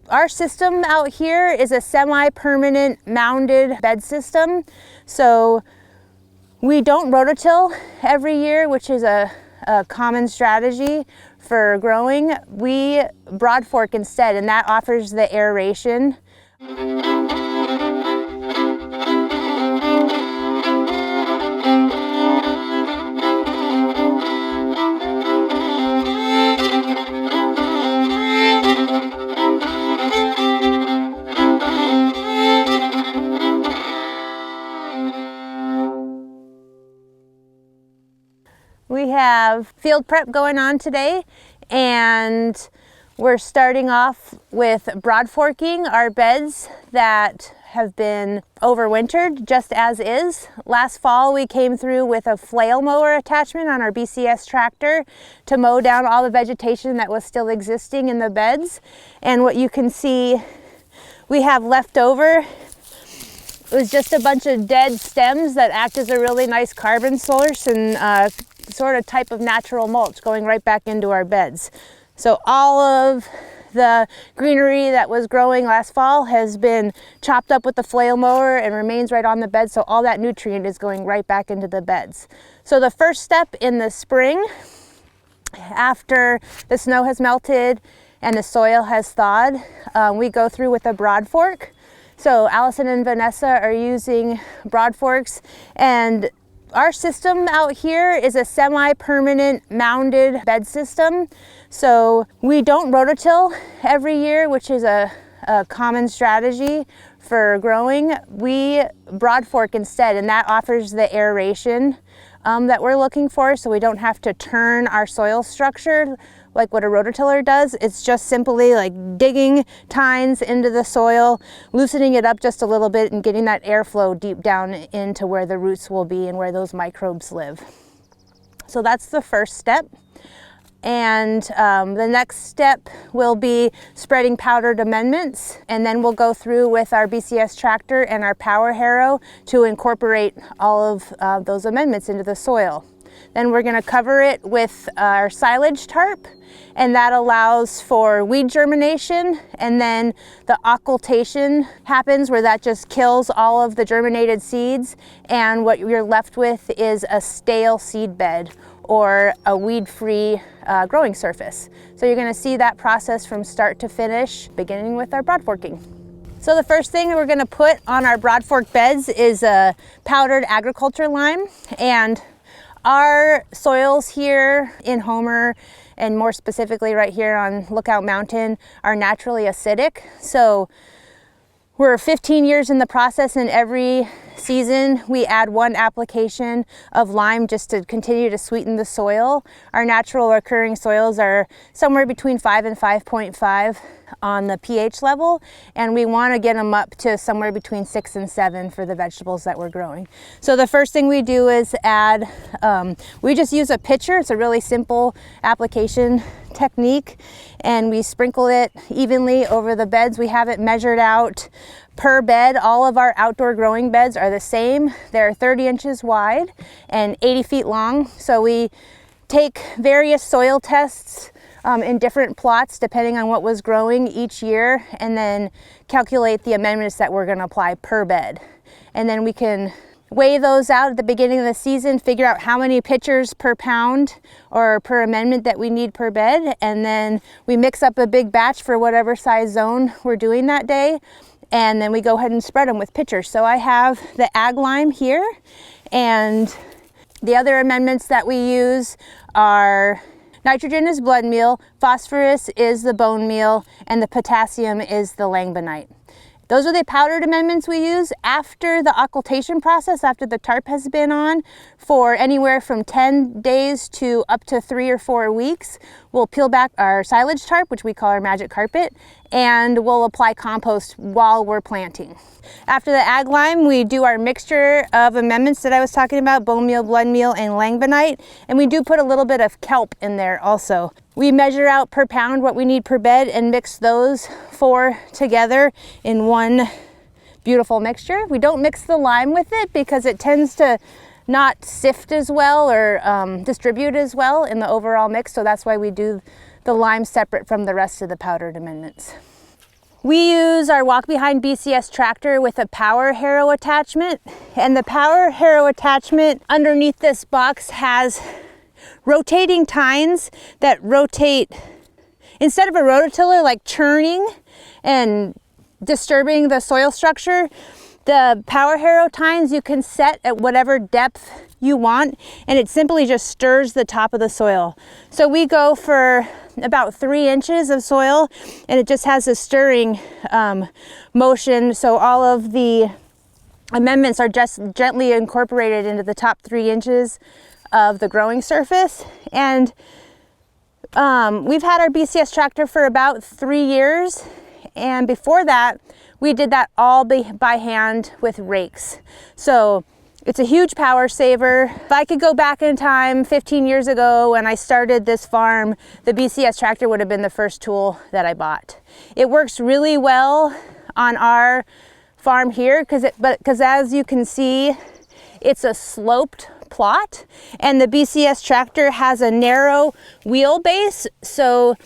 Our system out here is a semi-permanent mounded bed system. So we don't rototill every year, which is a common strategy for growing. We broad fork instead, and that offers the aeration. We have field prep going on today, and we're starting off with broad forking our beds that have been overwintered just as is. Last fall we came through with a flail mower attachment on our BCS tractor to mow down all the vegetation that was still existing in the beds. And what you can see we have left over was just a bunch of dead stems that act as a really nice carbon source and sort of type of natural mulch going right back into our beds. So all of the greenery that was growing last fall has been chopped up with the flail mower and remains right on the bed, so all that nutrient is going right back into the beds. So the first step in the spring, after the snow has melted and the soil has thawed, we go through with a broad fork. So Allison and Vanessa are using broad forks, and our system out here is a semi-permanent mounded bed system. So we don't rototill every year, which is a common strategy for growing. We broad fork instead, and that offers the aeration that we're looking for, so we don't have to turn our soil structure like what a rototiller does. It's just simply like digging tines into the soil, loosening it up just a little bit and getting that airflow deep down into where the roots will be and where those microbes live. So that's the first step. And the next step will be spreading powdered amendments, and then we'll go through with our BCS tractor and our power harrow to incorporate all of those amendments into the soil. Then we're going to cover it with our silage tarp, and that allows for weed germination, and then the occultation happens where that just kills all of the germinated seeds, and what you're left with is a stale seed bed or a weed-free growing surface. So you're going to see that process from start to finish, beginning with our broad forking. So the first thing that we're going to put on our broad fork beds is a powdered agriculture lime, and our soils here in Homer, and more specifically right here on Lookout Mountain, are naturally acidic. So we're 15 years in the process, and every season we add one application of lime just to continue to sweeten the soil. Our natural occurring soils are somewhere between 5 and 5.5 on the pH level, and we want to get them up to somewhere between 6 and 7 for the vegetables that we're growing. So the first thing we do is add, we just use a pitcher. It's a really simple application technique, and we sprinkle it evenly over the beds. We have it measured out per bed. All of our outdoor growing beds are the same. They're 30 inches wide and 80 feet long. So we take various soil tests in different plots depending on what was growing each year, and then calculate the amendments that we're going to apply per bed. And then we can weigh those out at the beginning of the season, figure out how many pitchers per pound or per amendment that we need per bed, and then we mix up a big batch for whatever size zone we're doing that day, and then we go ahead and spread them with pitchers. So I have the ag lime here, and the other amendments that we use are nitrogen is blood meal, phosphorus is the bone meal, and the potassium is the langbeinite. Those are the powdered amendments we use after the occultation process, after the tarp has been on for anywhere from 10 days to up to 3 or 4 weeks. We'll peel back our silage tarp, which we call our magic carpet, and we'll apply compost while we're planting. After the ag lime, we do our mixture of amendments that I was talking about, bone meal, blood meal, and langbeinite, and we do put a little bit of kelp in there also. We measure out per pound what we need per bed and mix those 4 together in one beautiful mixture. We don't mix the lime with it because it tends to not sift as well or distribute as well in the overall mix, so that's why we do the lime separate from the rest of the powdered amendments. We use our walk behind BCS tractor with a power harrow attachment, and the power harrow attachment underneath this box has rotating tines that rotate, instead of a rototiller like churning and disturbing the soil structure, the power harrow tines you can set at whatever depth you want, and it simply just stirs the top of the soil. So we go for about 3 inches of soil, and it just has a stirring motion, so all of the amendments are just gently incorporated into the top 3 inches of the growing surface. And we've had our BCS tractor for about 3 years, and before that we did that all by hand with rakes. So it's a huge power saver. If I could go back in time 15 years ago when I started this farm, the BCS tractor would have been the first tool that I bought. It works really well on our farm here because as you can see, it's a sloped plot, and the BCS tractor has a narrow wheelbase, so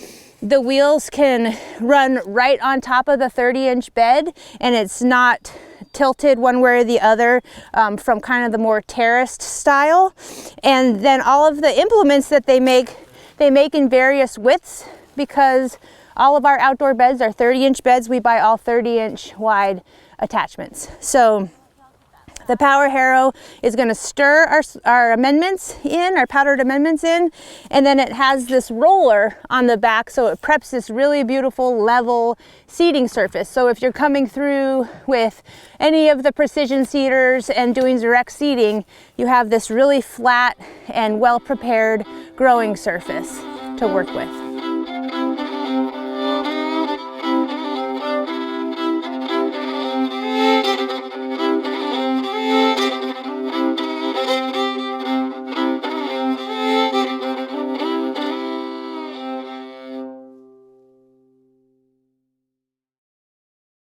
the wheels can run right on top of the 30-inch bed, and it's not tilted one way or the other from kind of the more terraced style. And then all of the implements that they make in various widths, because all of our outdoor beds are 30-inch beds. We buy all 30-inch wide attachments. So the power harrow is going to stir our amendments in, our powdered amendments in, and then it has this roller on the back, so it preps this really beautiful level seeding surface. So if you're coming through with any of the precision seeders and doing direct seeding, you have this really flat and well prepared growing surface to work with.